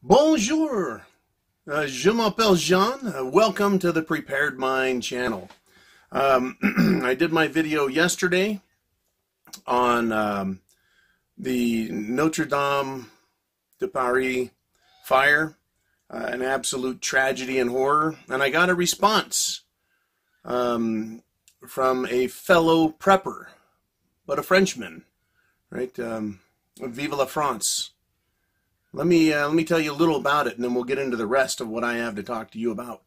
Bonjour, je m'appelle Jean. Welcome to the Prepared Mind channel. I did my video yesterday on the Notre Dame de Paris fire, an absolute tragedy and horror, and I got a response from a fellow prepper, but a Frenchman, right? Vive la France. Let me tell you a little about it, and then we'll get into the rest of what I have to talk to you about.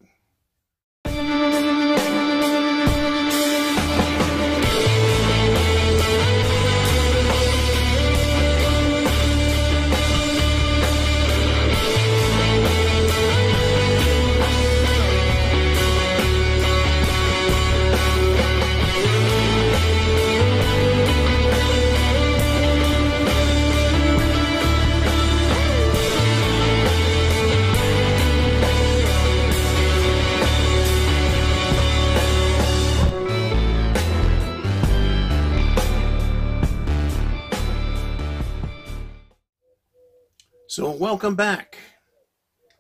So welcome back.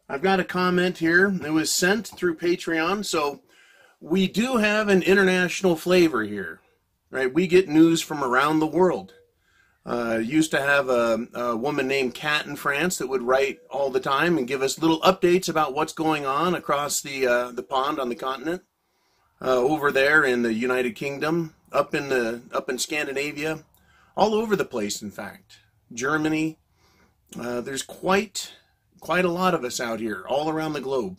I've got a comment here. It was sent through Patreon, so we do have an international flavor here, right? We get news from around the world. Used to have a woman named Kat in France that would write all the time and give us little updates about what's going on across the pond on the continent, over there in the United Kingdom, up in Scandinavia, all over the place. In fact, Germany. There's quite a lot of us out here, all around the globe,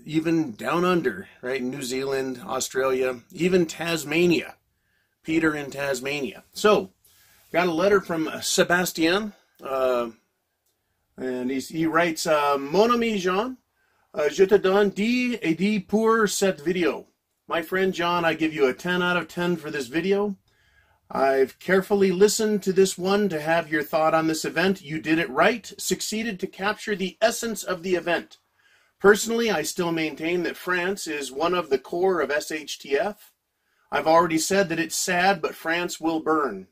even down under, right? New Zealand, Australia, even Tasmania, Peter in Tasmania. So, got a letter from Sebastien, and he writes, Mon ami Jean, je te donne 10 et 10 pour cette vidéo. My friend John, I give you a 10 out of 10 for this video. I've carefully listened to this one to have your thought on this event. You did it right, succeeded to capture the essence of the event. Personally, I still maintain that France is one of the core of SHTF. I've already said that it's sad, but France will burn.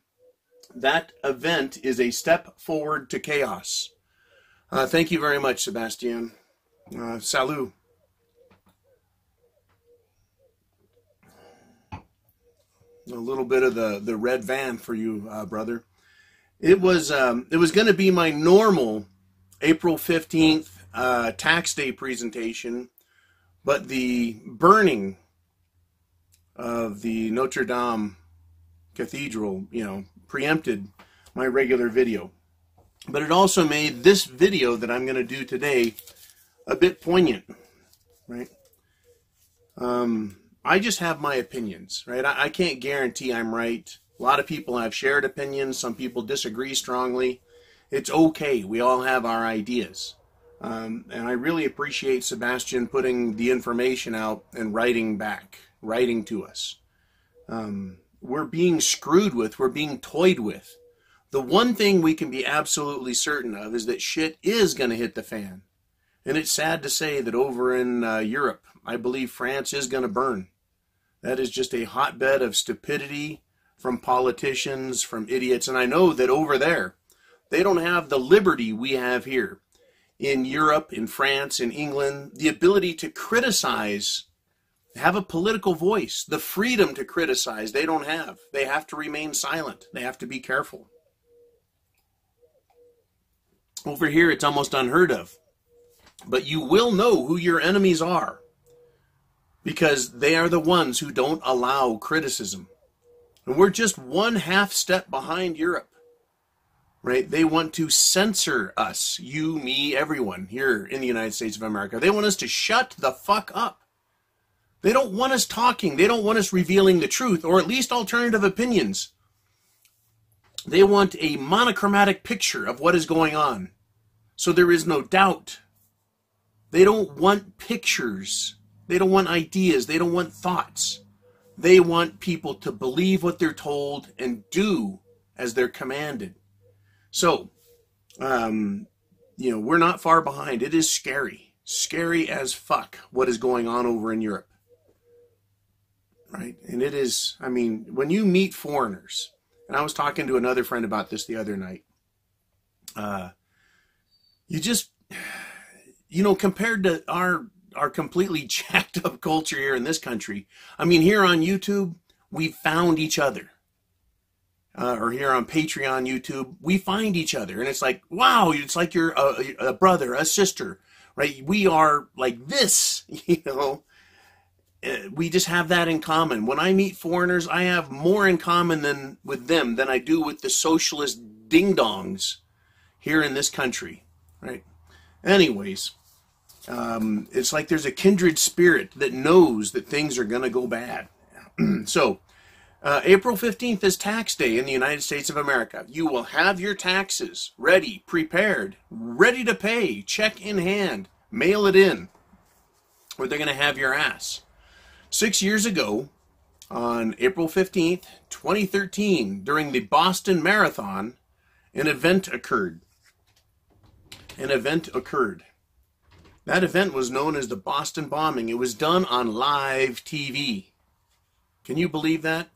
That event is a step forward to chaos. Thank you very much, Sebastien. Salut. A little bit of the red van for you, brother. It was going to be my normal April 15th tax day presentation, but the burning of the Notre Dame Cathedral, preempted my regular video. But it also made this video that I'm going to do today a bit poignant, right? I just have my opinions, right? I can't guarantee I'm right. A lot of people have shared opinions. Some people disagree strongly. It's okay. We all have our ideas. And I really appreciate Sebastian putting the information out and writing to us. We're being screwed with. We're being toyed with. The one thing we can be absolutely certain of is that shit is going to hit the fan. And it's sad to say that over in Europe, I believe France is going to burn. That is just a hotbed of stupidity from politicians, from idiots. And I know that over there, they don't have the liberty we have here. In Europe, in France, in England, the ability to criticize, have a political voice, the freedom to criticize, they don't have. They have to remain silent. They have to be careful. Over here, it's almost unheard of. But you will know who your enemies are, because they are the ones who don't allow criticism. And we're just one half step behind Europe, right? They want to censor us, you, me, everyone here in the United States of America. They want us to shut the fuck up. They don't want us talking. They don't want us revealing the truth, or at least alternative opinions. They want a monochromatic picture of what is going on, so there is no doubt. They don't want pictures. They don't want ideas. They don't want thoughts. They want people to believe what they're told and do as they're commanded. So, we're not far behind. It is scary. Scary as fuck what is going on over in Europe. Right? And it is, when you meet foreigners, and I was talking to another friend about this the other night, you just, compared to our completely jacked up culture here in this country, I mean, here on YouTube, we found each other. Or here on Patreon, YouTube, we find each other. And it's like, wow, it's like you're a brother, a sister, right? We are like this, We just have that in common. When I meet foreigners, I have more in common with them than I do with the socialist ding-dongs here in this country, right? Anyways, it's like there's a kindred spirit that knows that things are going to go bad. So, April 15th is tax day in the United States of America. You will have your taxes ready, prepared, ready to pay, check in hand, mail it in, or they're going to have your ass. 6 years ago, on April 15th, 2013, during the Boston Marathon, an event occurred. That event was known as the Boston bombing. It was done on live TV. Can you believe that?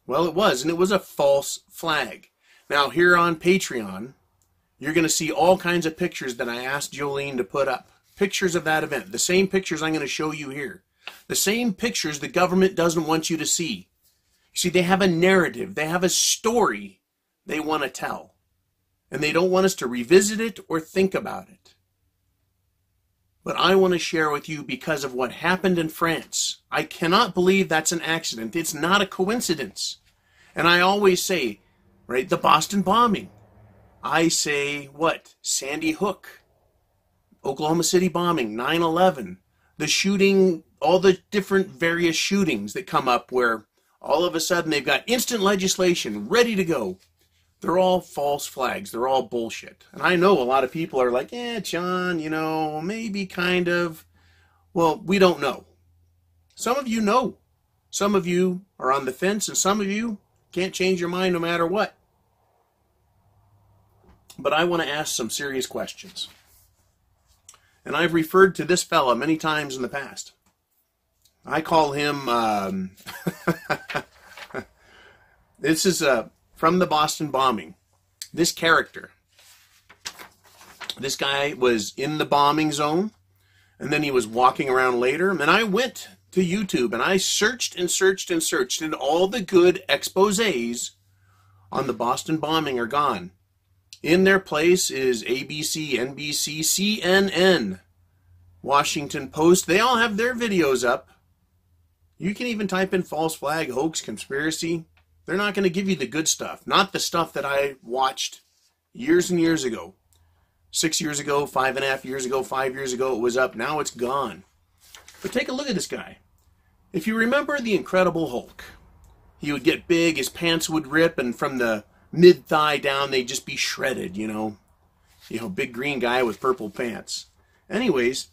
Well, it was, and it was a false flag. Now, here on Patreon, you're going to see all kinds of pictures that I asked Jolene to put up. Pictures of that event. The same pictures I'm going to show you here. The same pictures the government doesn't want you to see. You see, they have a narrative. They have a story they want to tell. And they don't want us to revisit it or think about it. But I want to share with you because of what happened in France. I cannot believe that's an accident. It's not a coincidence. And I always say, right, the Boston bombing. I say, what? Sandy Hook, Oklahoma City bombing, 9/11, the shooting, all the different various shootings that come up where all of a sudden they've got instant legislation ready to go. They're all false flags. They're all bullshit. And I know a lot of people are like, John, maybe kind of. Well, we don't know. Some of you know. Some of you are on the fence, and some of you can't change your mind no matter what. But I want to ask some serious questions. And I've referred to this fella many times in the past. I call him, this is from the Boston bombing. This character, this guy was in the bombing zone, and then he was walking around later. And I went to YouTube, and I searched and searched and searched, and all the good exposés on the Boston bombing are gone. In their place is ABC, NBC, CNN, Washington Post. They all have their videos up. You can even type in false flag, hoax, conspiracy. They're not going to give you the good stuff. Not the stuff that I watched years and years ago. 6 years ago, 5.5 years ago, 5 years ago, it was up. Now it's gone. But take a look at this guy. If you remember the Incredible Hulk, he would get big, his pants would rip, and from the mid-thigh down, they'd just be shredded, big green guy with purple pants. Anyways,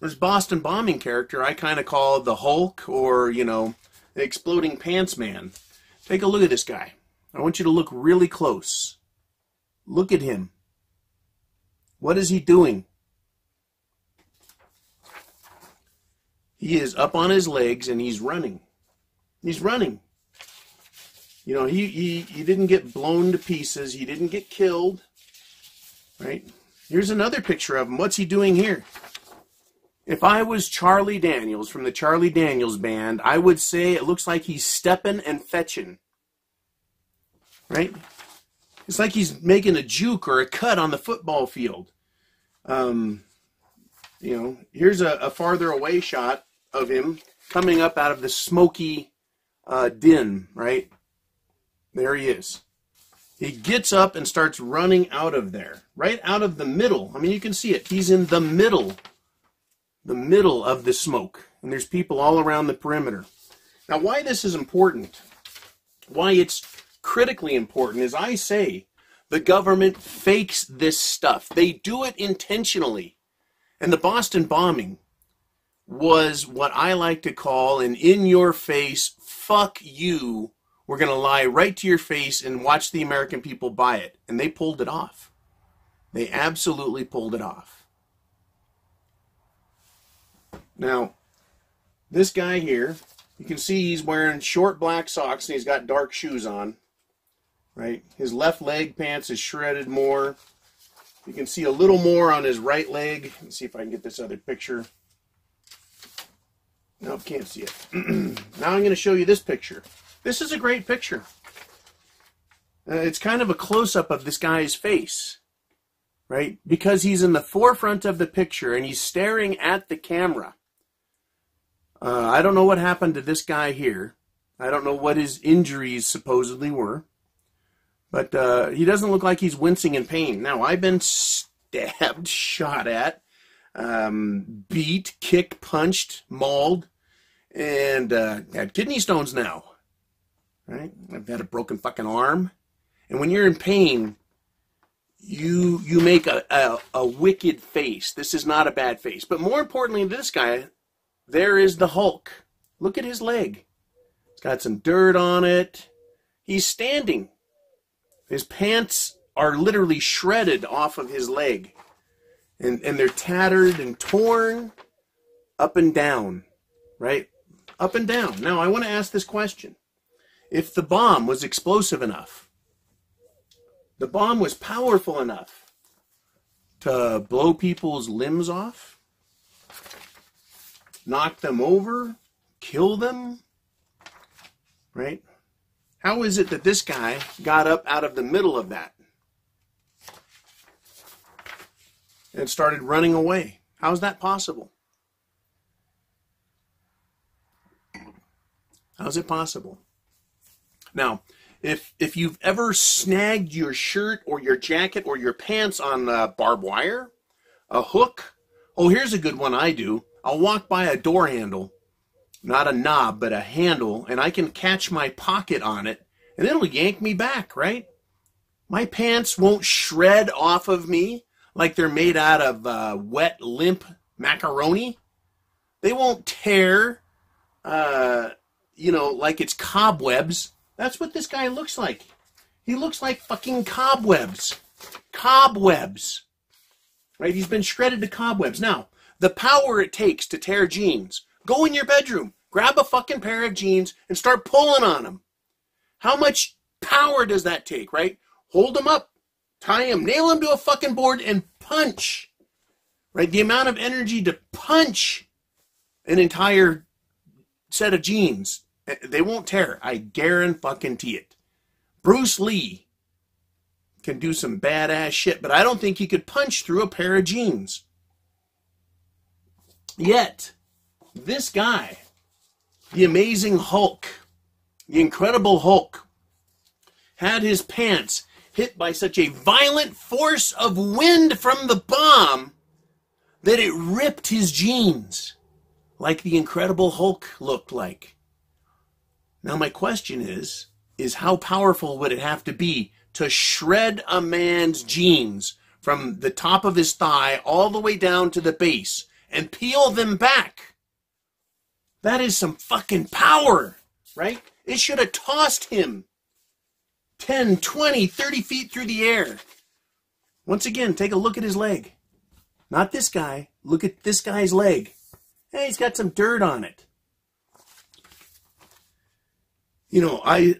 this Boston bombing character I kind of call the Hulk, or, the exploding pants man. Take a look at this guy. I want you to look really close. Look at him. What is he doing? He is up on his legs and he's running. He's running. He didn't get blown to pieces. He didn't get killed. Right? Here's another picture of him. What's he doing here? If I was Charlie Daniels from the Charlie Daniels Band, I would say it looks like he's stepping and fetching. Right? It's like he's making a juke or a cut on the football field. Here's a farther away shot of him coming up out of the smoky din, right? There he is. He gets up and starts running out of there, right out of the middle. I mean, you can see it. He's in the middle of the smoke, and there's people all around the perimeter. Now, why this is important, why it's critically important, is I say the government fakes this stuff. They do it intentionally. And the Boston bombing was what I like to call an in-your-face, fuck you, we're going to lie right to your face and watch the American people buy it. And they pulled it off. They absolutely pulled it off. Now, this guy here, you can see he's wearing short black socks and he's got dark shoes on. Right? His left leg pants is shredded more. You can see a little more on his right leg. Let's see if I can get this other picture. Nope, can't see it. Now I'm going to show you this picture. This is a great picture. It's kind of a close-up of this guy's face, right? Because he's in the forefront of the picture and he's staring at the camera. I don't know what happened to this guy here. I don't know what his injuries supposedly were. But he doesn't look like he's wincing in pain. Now, I've been stabbed, shot at, beat, kicked, punched, mauled, and had kidney stones now. Right? I've had a broken fucking arm. And when you're in pain, you make a wicked face. This is not a bad face. But more importantly, this guy, there is the Hulk. Look at his leg. It's got some dirt on it. He's standing. His pants are literally shredded off of his leg. And they're tattered and torn up and down. Right? Up and down. Now, I want to ask this question. If the bomb was explosive enough, the bomb was powerful enough to blow people's limbs off, knock them over, kill them, right? How is it that this guy got up out of the middle of that and started running away? How is that possible? How is it possible? Now, if you've ever snagged your shirt or your jacket or your pants on barbed wire, a hook, oh, here's a good one I do. I'll walk by a door handle, not a knob, but a handle, and I can catch my pocket on it, and it'll yank me back, right? My pants won't shred off of me like they're made out of wet, limp macaroni. They won't tear, like it's cobwebs. That's what this guy looks like. He looks like fucking cobwebs. Cobwebs. Right? He's been shredded to cobwebs. Now, the power it takes to tear jeans. Go in your bedroom, grab a fucking pair of jeans, and start pulling on them. How much power does that take, right? Hold them up, tie them, nail them to a fucking board, and punch. Right? The amount of energy to punch an entire set of jeans. They won't tear. I guarantee it. Bruce Lee can do some badass shit, but I don't think he could punch through a pair of jeans. Yet, this guy, the amazing Hulk, the Incredible Hulk, had his pants hit by such a violent force of wind from the bomb that it ripped his jeans, like the Incredible Hulk looked like. Now my question is how powerful would it have to be to shred a man's jeans from the top of his thigh all the way down to the base and peel them back? That is some fucking power, right? It should have tossed him 10, 20, 30 feet through the air. Once again, take a look at his leg. Not this guy. Look at this guy's leg. Hey, he's got some dirt on it. You know,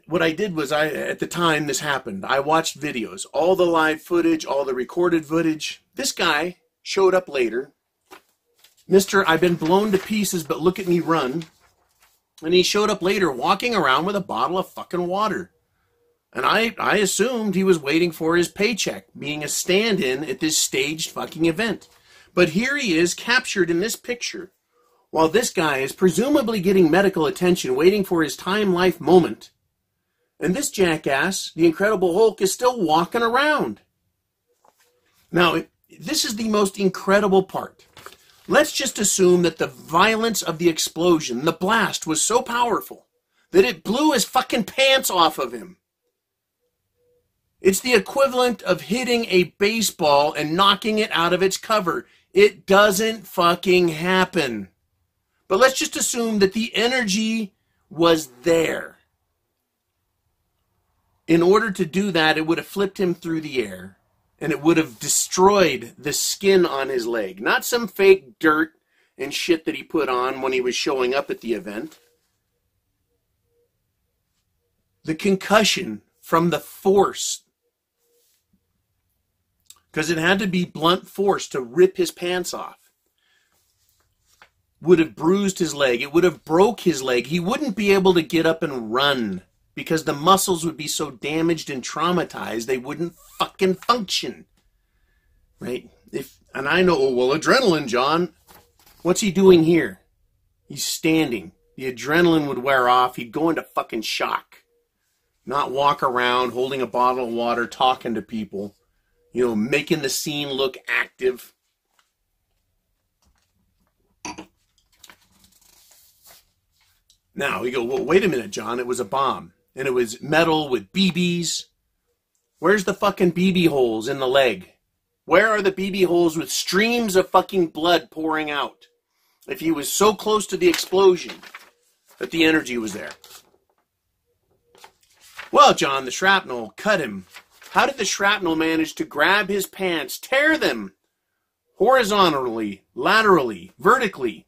what I did was at the time this happened, I watched videos, all the live footage, all the recorded footage. This guy showed up later. Mr. I've been blown to pieces, but look at me run. And he showed up later walking around with a bottle of fucking water. And I assumed he was waiting for his paycheck, being a stand-in at this staged fucking event. But here he is, captured in this picture, while this guy is presumably getting medical attention, waiting for his time-life moment. And this jackass, the Incredible Hulk, is still walking around. Now, this is the most incredible part. Let's just assume that the violence of the explosion, the blast, was so powerful that it blew his fucking pants off of him. It's the equivalent of hitting a baseball and knocking it out of its cover. It doesn't fucking happen. But let's just assume that the energy was there. In order to do that, it would have flipped him through the air, and it would have destroyed the skin on his leg. Not some fake dirt and shit that he put on when he was showing up at the event. The concussion from the force. because it had to be blunt force to rip his pants off. Would have bruised his leg. It would have broke his leg. He wouldn't be able to get up and run because the muscles would be so damaged and traumatized they wouldn't fucking function. Right? And I know, oh, well, adrenaline, John. What's he doing here? He's standing. The adrenaline would wear off. He'd go into fucking shock. Not walk around holding a bottle of water, talking to people, you know, making the scene look active. Now, we go, well, wait a minute, John. It was a bomb. And it was metal with BBs. Where's the fucking BB holes in the leg? Where are the BB holes with streams of fucking blood pouring out? If he was so close to the explosion that the energy was there. Well, John, the shrapnel cut him. How did the shrapnel manage to grab his pants, tear them horizontally, laterally, vertically?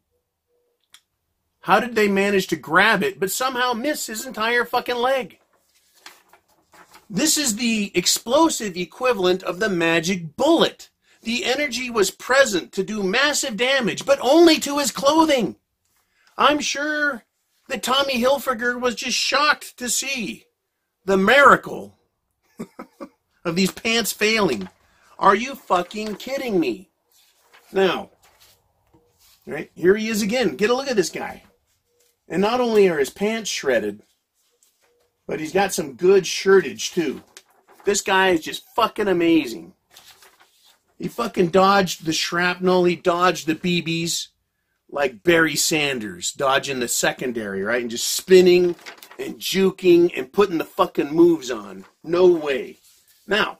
How did they manage to grab it, but somehow miss his entire fucking leg? This is the explosive equivalent of the magic bullet. The energy was present to do massive damage, but only to his clothing. I'm sure that Tommy Hilfiger was just shocked to see the miracle of these pants failing. Are you fucking kidding me? Now, right, here he is again. Get a look at this guy. And not only are his pants shredded, but he's got some good shirtage too. This guy is just fucking amazing. He fucking dodged the shrapnel. He dodged the BBs like Barry Sanders, dodging the secondary, right? And just spinning and juking and putting the fucking moves on. No way. Now,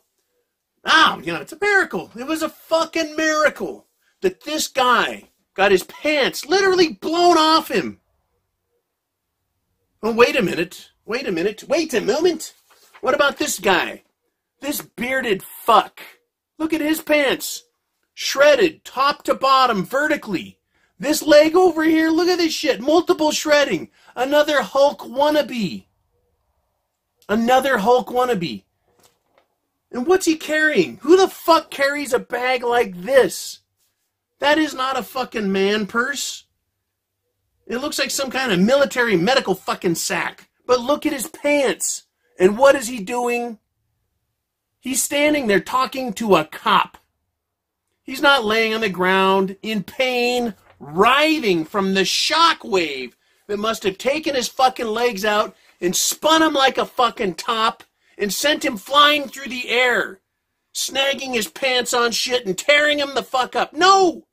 you know, it's a miracle. It was a fucking miracle that this guy got his pants literally blown off him. Oh, wait a minute. Wait a moment. What about this guy? This bearded fuck. Look at his pants. Shredded, top to bottom, vertically. This leg over here, look at this shit. Multiple shredding. Another Hulk wannabe. And what's he carrying? Who the fuck carries a bag like this? That is not a fucking man purse. It looks like some kind of military medical fucking sack. But look at his pants. And what is he doing? He's standing there talking to a cop. He's not laying on the ground in pain, writhing from the shock wave that must have taken his fucking legs out and spun him like a fucking top and sent him flying through the air, snagging his pants on shit and tearing him the fuck up. No!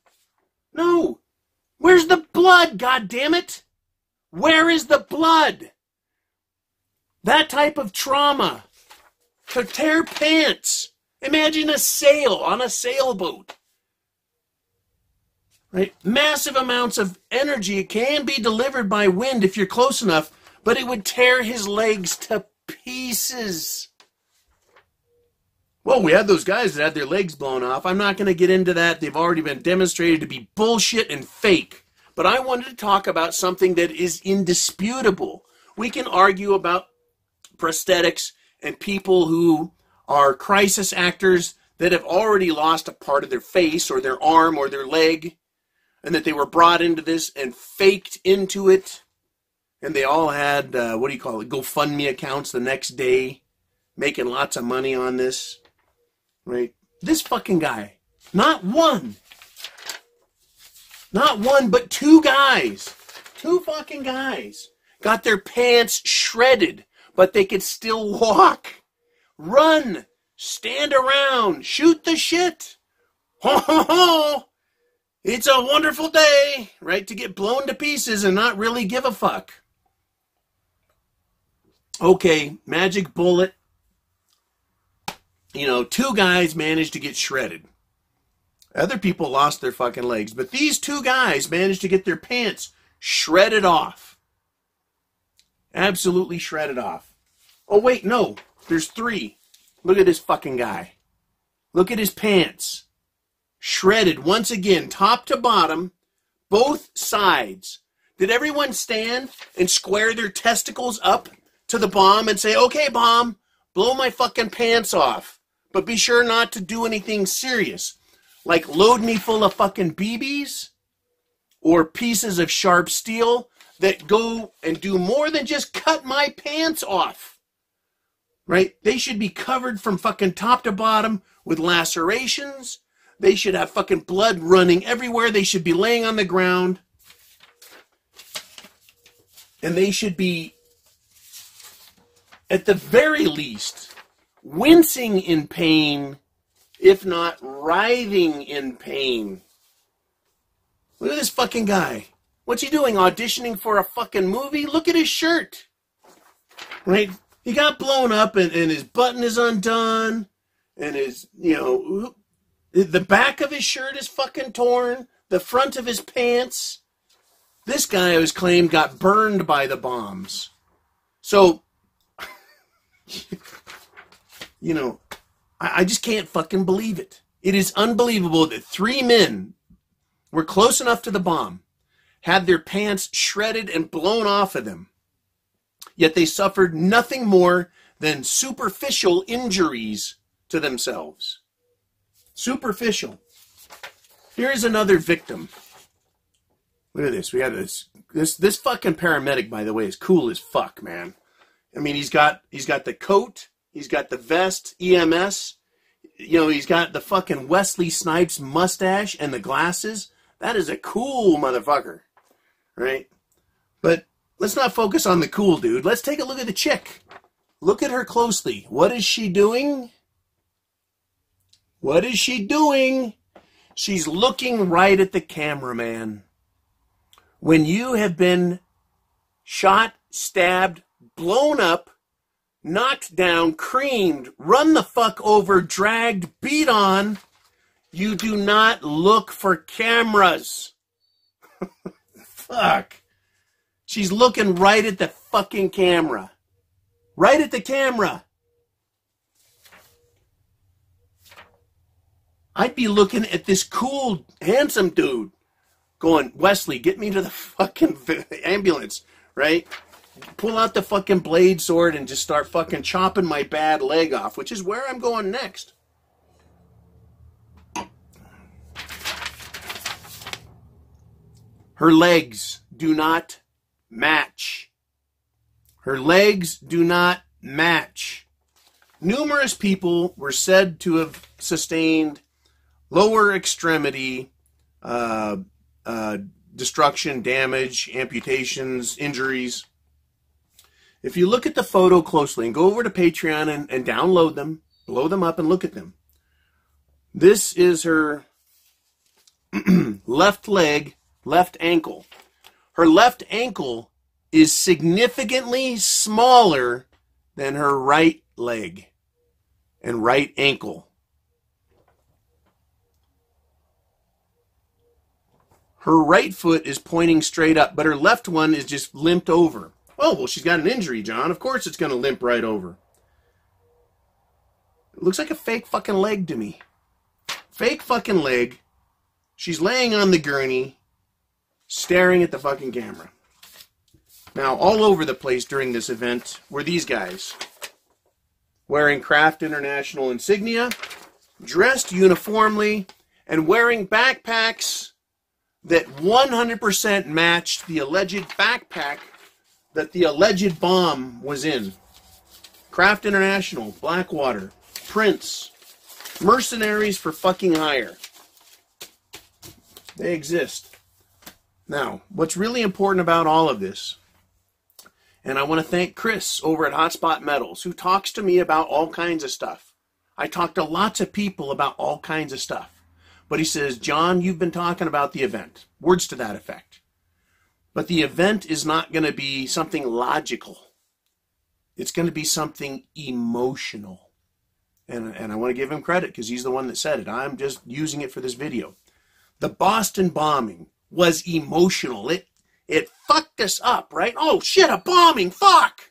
Where's the blood, goddammit? Where is the blood? That type of trauma. To tear pants. Imagine a sail on a sailboat. Right? Massive amounts of energy can be delivered by wind if you're close enough, but it would tear his legs to pieces. Well, we had those guys that had their legs blown off. I'm not going to get into that. They've already been demonstrated to be bullshit and fake. But I wanted to talk about something that is indisputable. We can argue about prosthetics and people who are crisis actors that have already lost a part of their face or their arm or their leg, and that they were brought into this and faked into it. And they all had, GoFundMe accounts the next day, making lots of money on this. Right? This fucking guy, not one, but two guys, two fucking guys, got their pants shredded, but they could still walk, run, stand around, shoot the shit. Ho, ho, ho. It's a wonderful day, right, to get blown to pieces and not really give a fuck. Okay, magic bullet. You know, two guys managed to get shredded. Other people lost their fucking legs, but these two guys managed to get their pants shredded off. Absolutely shredded off. Oh, wait, no. There's three. Look at this fucking guy. Look at his pants. Shredded once again, top to bottom, both sides. Did everyone stand and square their testicles up to the bomb and say, okay, bomb, blow my fucking pants off. but be sure not to do anything serious, like load me full of fucking BBs or pieces of sharp steel that go and do more than just cut my pants off, right? They should be covered from fucking top to bottom with lacerations. They should have fucking blood running everywhere. They should be laying on the ground. And they should be, at the very least, wincing in pain, if not writhing in pain. Look at this fucking guy. What's he doing? Auditioning for a fucking movie? Look at his shirt. Right? He got blown up and his button is undone. And his, the back of his shirt is fucking torn. The front of his pants. This guy, it was claimed, got burned by the bombs. So, I just can't fucking believe it. It is unbelievable that 3 men were close enough to the bomb, had their pants shredded and blown off of them, yet they suffered nothing more than superficial injuries to themselves. Superficial. Here's another victim. Look at this. We have this fucking paramedic, by the way, is cool as fuck, man. I mean, he's got the coat, he's got the vest, EMS, he's got the fucking Wesley Snipes mustache and the glasses. That is a cool motherfucker, right? But let's not focus on the cool dude. Let's take a look at the chick. Look at her closely. What is she doing? What is she doing? She's looking right at the cameraman. When you have been shot, stabbed, blown up, knocked down, creamed, run the fuck over, dragged, beat on, you do not look for cameras. Fuck. She's looking right at the fucking camera. Right at the camera. I'd be looking at this cool, handsome dude going, Wesley, get me to the fucking ambulance, right? Pull out the fucking blade sword and just start fucking chopping my bad leg off, which is where I'm going next. Her legs do not match. Her legs do not match. Numerous people were said to have sustained lower extremity destruction, damage, amputations, injuries. If you look at the photo closely and go over to Patreon and download them, blow them up and look at them. This is her left leg, left ankle. Her left ankle is significantly smaller than her right leg and right ankle. Her right foot is pointing straight up, but her left one is just limped over. Oh, well, she's got an injury, John. Of course it's going to limp right over. It looks like a fake fucking leg to me. Fake fucking leg. She's laying on the gurney, staring at the fucking camera. Now, all over the place during this event were these guys, wearing Kraft International insignia, dressed uniformly, and wearing backpacks that 100% matched the alleged backpack that the alleged bomb was in. Kraft International, Blackwater, Prince, mercenaries for fucking hire. They exist. Now, what's really important about all of this, and I want to thank Chris over at Hotspot Metals, who talks to me about all kinds of stuff. I talk to lots of people about all kinds of stuff. But he says, John, you've been talking about the event. Words to that effect. But the event is not going to be something logical. It's going to be something emotional. And I want to give him credit because he's the one that said it. I'm just using it for this video. The Boston bombing was emotional. It fucked us up, right? Oh, shit, a bombing, fuck!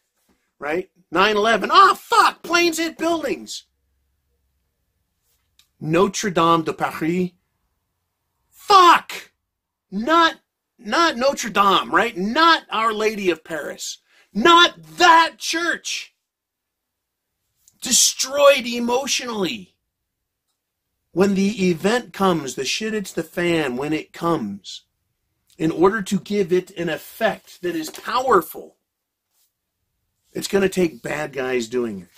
Right? 9/11, oh, fuck, planes hit buildings. Notre Dame de Paris. Fuck! Not Notre Dame, right? Not Our Lady of Paris. Not that church. destroyed emotionally. When the event comes, the shit hits the fan when it comes, in order to give it an effect that is powerful, it's going to take bad guys doing it.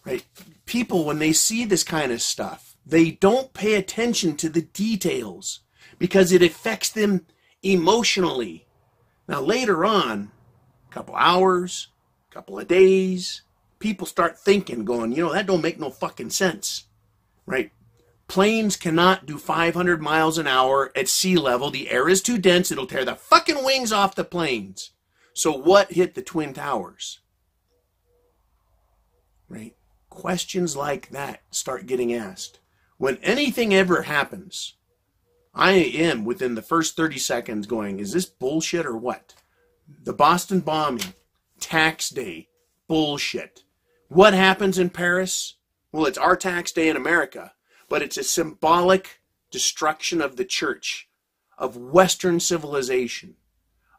Right? People, when they see this kind of stuff, they don't pay attention to the details because it affects them emotionally. Now, later on, a couple hours, a couple of days, people start thinking, going, you know, that don't make no fucking sense, right? Planes cannot do 500 miles an hour at sea level. The air is too dense. It'll tear the fucking wings off the planes. So what hit the Twin Towers? Right? Questions like that start getting asked. When anything ever happens, I am within the first 30 seconds going, is this bullshit or what? The Boston bombing, tax day, bullshit. What happens in Paris? Well, it's our tax day in America, but it's a symbolic destruction of the church, of Western civilization,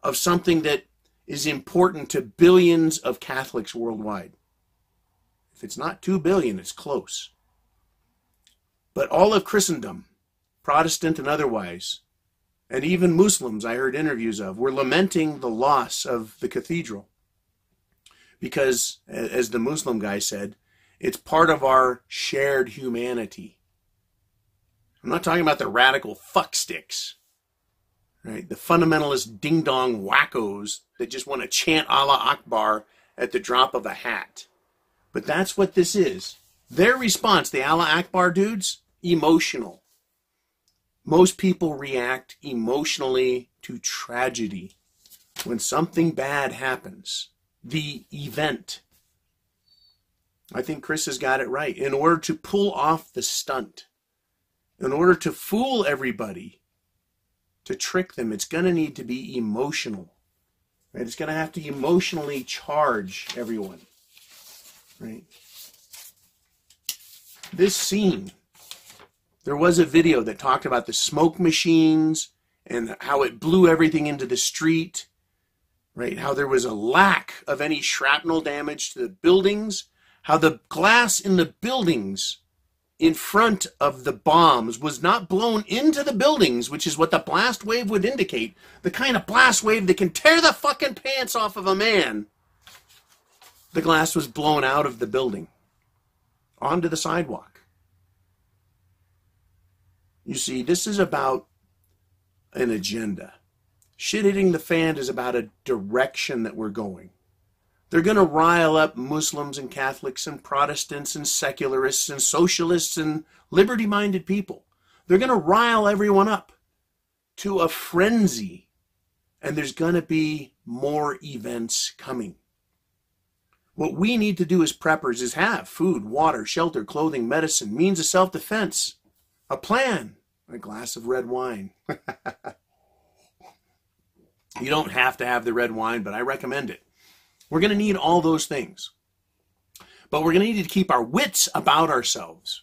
of something that is important to billions of Catholics worldwide. If it's not 2 billion, it's close. But all of Christendom, Protestant and otherwise, and even Muslims I heard interviews of, were lamenting the loss of the cathedral. Because, as the Muslim guy said, it's part of our shared humanity. I'm not talking about the radical fucksticks, right? The fundamentalist ding-dong wackos that just want to chant Allah Akbar at the drop of a hat. But that's what this is. Their response, the Allah Akbar dudes, emotional. Most people react emotionally to tragedy. When something bad happens, the event. I think Chris has got it right. In order to pull off the stunt, in order to fool everybody, to trick them, it's going to need to be emotional. Right? It's going to have to emotionally charge everyone. Right? This scene, there was a video that talked about the smoke machines and how it blew everything into the street, right? How there was a lack of any shrapnel damage to the buildings, how the glass in the buildings in front of the bombs was not blown into the buildings, which is what the blast wave would indicate, the kind of blast wave that can tear the fucking pants off of a man. The glass was blown out of the building onto the sidewalk. You see, this is about an agenda. Shit hitting the fan is about a direction that we're going. They're going to rile up Muslims and Catholics and Protestants and secularists and socialists and liberty-minded people. They're going to rile everyone up to a frenzy, and there's going to be more events coming. What we need to do as preppers is have food, water, shelter, clothing, medicine, means of self-defense, a plan, a glass of red wine. You don't have to have the red wine, but I recommend it. We're going to need all those things. But we're going to need to keep our wits about ourselves.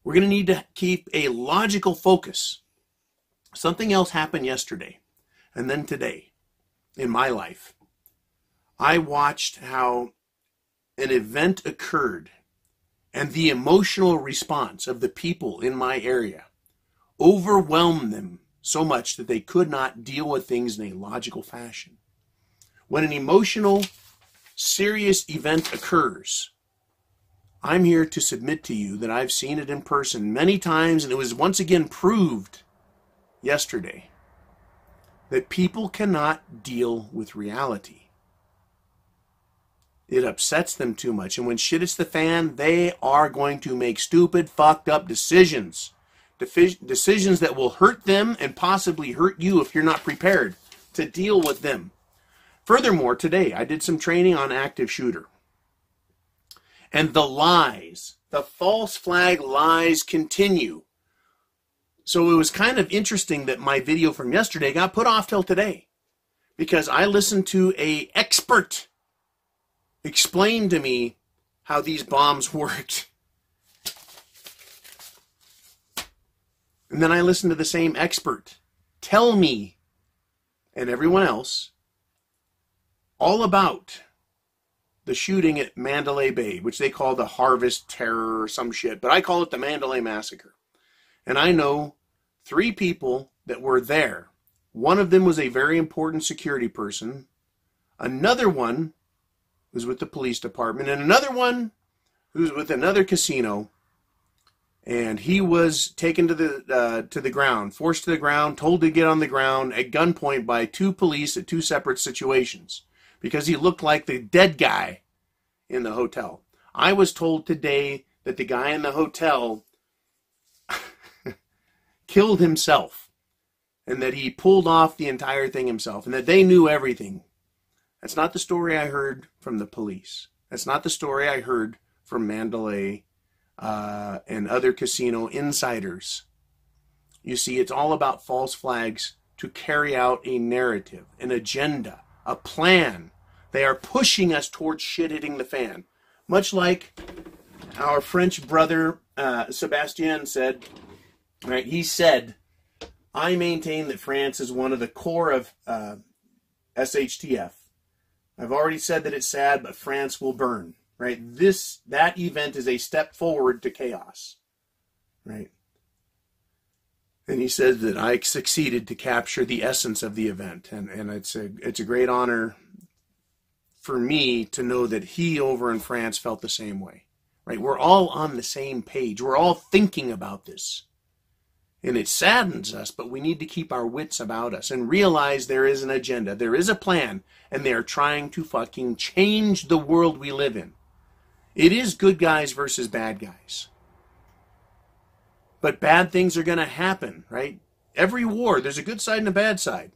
We're going to need to keep a logical focus. Something else happened yesterday and then today in my life. I watched how an event occurred and the emotional response of the people in my area overwhelmed them so much that they could not deal with things in a logical fashion. When an emotional, serious event occurs, I'm here to submit to you that I've seen it in person many times, and it was once again proved yesterday that people cannot deal with reality. It upsets them too much, and when shit hits the fan, they are going to make stupid, fucked up decisions. Decisions that will hurt them and possibly hurt you if you're not prepared to deal with them. Furthermore, today I did some training on active shooter. And the lies, the false flag lies continue. So it was kind of interesting that my video from yesterday got put off till today, because I listened to an expert explain to me how these bombs worked. And then I listened to the same expert tell me and everyone else all about the shooting at Mandalay Bay, which they call the Harvest Terror or some shit, but I call it the Mandalay Massacre. And I know 3 people that were there. One of them was a very important security person. Another one was with the police department, and another one who was with another casino. And he was taken to the ground, forced to the ground, told to get on the ground at gunpoint by 2 police at 2 separate situations because he looked like the dead guy in the hotel. I was told today that the guy in the hotel killed himself and that he pulled off the entire thing himself and that they knew everything. That's not the story I heard from the police. That's not the story I heard from Mandalay and other casino insiders. You see, it's all about false flags to carry out a narrative, an agenda, a plan. They are pushing us towards shit hitting the fan. Much like our French brother Sebastien said, right? He said, I maintain that France is one of the core of SHTF. I've already said that it's sad, but France will burn. Right? That event is a step forward to chaos. Right? And he says that I succeeded to capture the essence of the event. And it's a great honor for me to know that he over in France felt the same way. Right? We're all on the same page. We're all thinking about this. And it saddens us, but we need to keep our wits about us and realize there is an agenda. There is a plan, and they're trying to fucking change the world we live in. It is good guys versus bad guys. But bad things are going to happen, right? Every war, there's a good side and a bad side.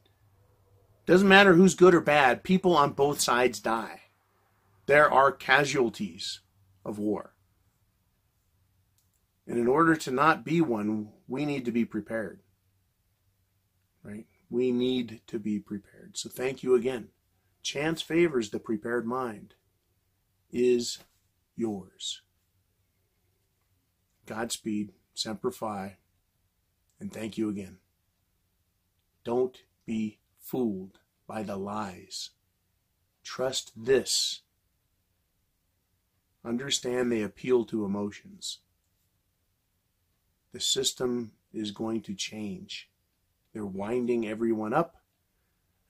Doesn't matter who's good or bad, people on both sides die. There are casualties of war. And in order to not be one, we need to be prepared. Right? We need to be prepared. So thank you again. Chance favors the prepared mind. Is yours. Godspeed, Semper Fi, and thank you again. Don't be fooled by the lies. Trust this. Understand they appeal to emotions. The system is going to change. They're winding everyone up,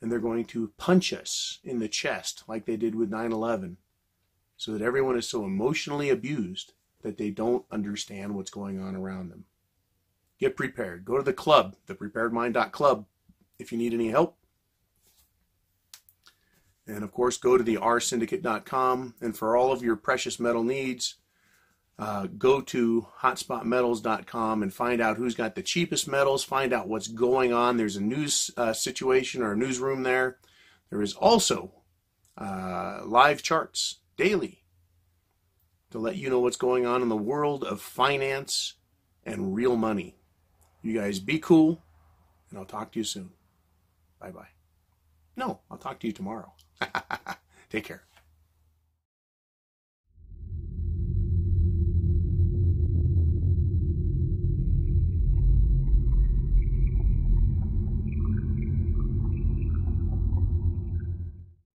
and they're going to punch us in the chest like they did with 9/11. So that everyone is so emotionally abused that they don't understand what's going on around them. Get prepared. Go to the club, thepreparedmind.club, if you need any help. And of course, go to the rsyndicate.com. And for all of your precious metal needs, go to hotspotmetals.com and find out who's got the cheapest metals. Find out what's going on. There's a news situation or a newsroom there. There is also live charts daily to let you know what's going on in the world of finance and real money. You guys be cool, and I'll talk to you soon. Bye-bye. No, I'll talk to you tomorrow. Take care.